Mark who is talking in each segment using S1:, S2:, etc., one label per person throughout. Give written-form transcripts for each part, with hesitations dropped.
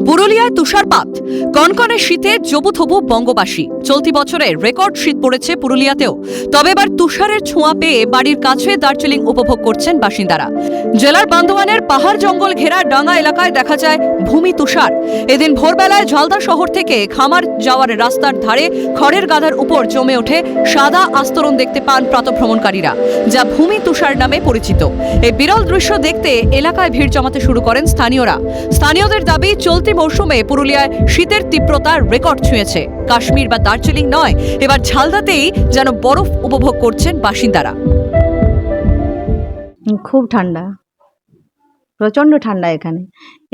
S1: পুরুলিয়ায় তুষারপাত, কনকনে শীতে জবুথবু বঙ্গবাসী। চলতি বছরে রেকর্ড শীত পড়েছে পুরুলিয়াতেও। তবে এবার তুষারের ছোঁয়া পেয়ে বাড়ির কাছে দার্জিলিং উপভোগ করছেন বাসিন্দারা। জেলার বান্দোয়ানের পাহাড় জঙ্গল ঘেরা ডাঙ্গা এলাকায় দেখা যায় ভূমি তুষার। এদিন ভোরবেলায় ঝালদা শহর থেকে খামার যাওয়ার রাস্তার ধারে খড়ের গাদার উপর জমে ওঠে সাদা আস্তরণ দেখতে পান প্রাতঃভ্রমণকারীরা, যা ভূমি তুষার নামে পরিচিত। এই বিরল দৃশ্য দেখতে এলাকায় ভিড় জমাতে শুরু করেন স্থানীয়রা। স্থানীয়দের দাবি, চলতি মৌসুমে পুরুলিয়ায় শীতের তীব্রতার রেকর্ড ছুঁয়েছে। কাশ্মীর বা দার্জিলিং নয়, এবার ঝালদাতেই যেন বরফ উপভোগ করছেন বাসিন্দারা।
S2: খুব ঠান্ডা, প্রচণ্ড ঠান্ডা এখানে।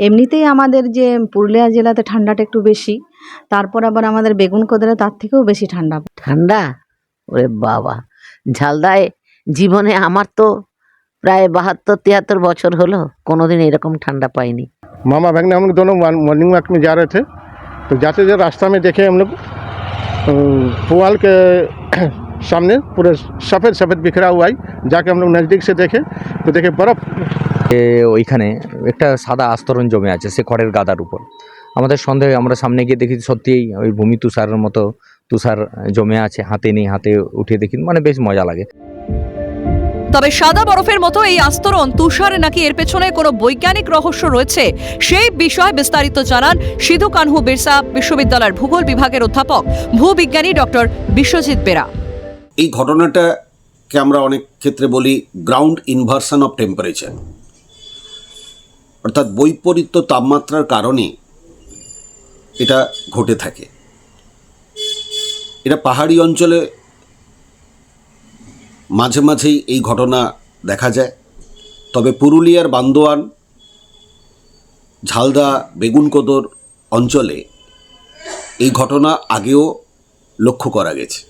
S2: এমনিতেই আমাদের যে পুরুলিয়া জেলাতে ঠান্ডাটা একটু বেশি, তারপর আবার আমাদের বেগুনকোদরে তার থেকেও বেশি ঠান্ডা।
S3: ঠান্ডা, ওরে বাবা! ঝালদায় জীবনে আমার তো প্রায় 72-73 বছর হলো, कोनोदिन এরকম ঠান্ডा पाईनी।
S4: मामा बहन हम लोग दोनों मॉर्निंग वॉक में जा रहे थे, तो जाते जाते रास्ता में देखे हम लोग पुआल के सामने पूरे सफ़ेद सफ़ेद बिखरा हुआ है। जाके हम लोग नज़दीक से देखे तो देखे बर्फ़।
S5: ওইখানে একটা সাদা আস্তরণ জমে আছে সে খড়ের গাদার উপর। আমাদের সন্দেহ, আমরা সামনে গিয়ে দেখি সত্যিই ওই ভূমি তুষারের মতো তুষার জমে আছে। হাতে নেই, হাতে উঠিয়ে দেখি, মানে বেশ মজা লাগে।
S1: তবে সাদা বরফের মতো এই আস্তরণ তুষারে নাকি এর পেছনে কোনো বৈজ্ঞানিক রহস্য রয়েছে, সেই বিষয়ে বিস্তারিত জানান সিধু কানহু বিরসা বিশ্ববিদ্যালয়ের ভূগোল বিভাগের অধ্যাপক ভূবিজ্ঞানী ডক্টর বিশ্বজিৎ বেরা।
S6: এই ঘটনাটাকে আমরা অনেক ক্ষেত্রে বলি গ্রাউন্ড ইনভার্সন অফ টেম্পারেচার, অর্থাৎ বৈপরীত্য তাপমাত্রার কারণে এটা ঘটে থাকে। এটা পাহাড়ি অঞ্চলে মাঝে মাঝেই এই ঘটনা দেখা যায়। তবে পুরুলিয়ার বান্দোয়ান, ঝালদা, বেগুনকোদর অঞ্চলে এই ঘটনা আগেও লক্ষ্য করা গেছে।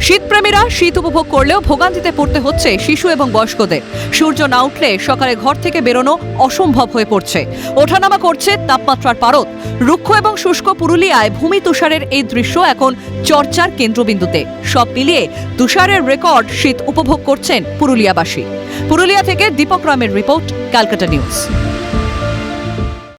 S1: শীতপ্রেমীরা শীত উপভোগ করলেও ভোগান্তিতে পড়তে হচ্ছে শিশু এবং বয়স্কদের। সূর্য না উঠলে সকালে ঘর থেকে বেরোনো অসম্ভব হয়ে পড়ছে। ওঠানামা করছে তাপমাত্রার পারদ। রুক্ষ এবং শুষ্ক পুরুলিয়ায় ভূমি তুষারের এই দৃশ্য এখন চর্চার কেন্দ্রবিন্দুতে। সব মিলিয়ে তুষারের রেকর্ড শীত উপভোগ করছেন পুরুলিয়াবাসী। পুরুলিয়া থেকে দীপক রামের রিপোর্ট, ক্যালকাটা নিউজ।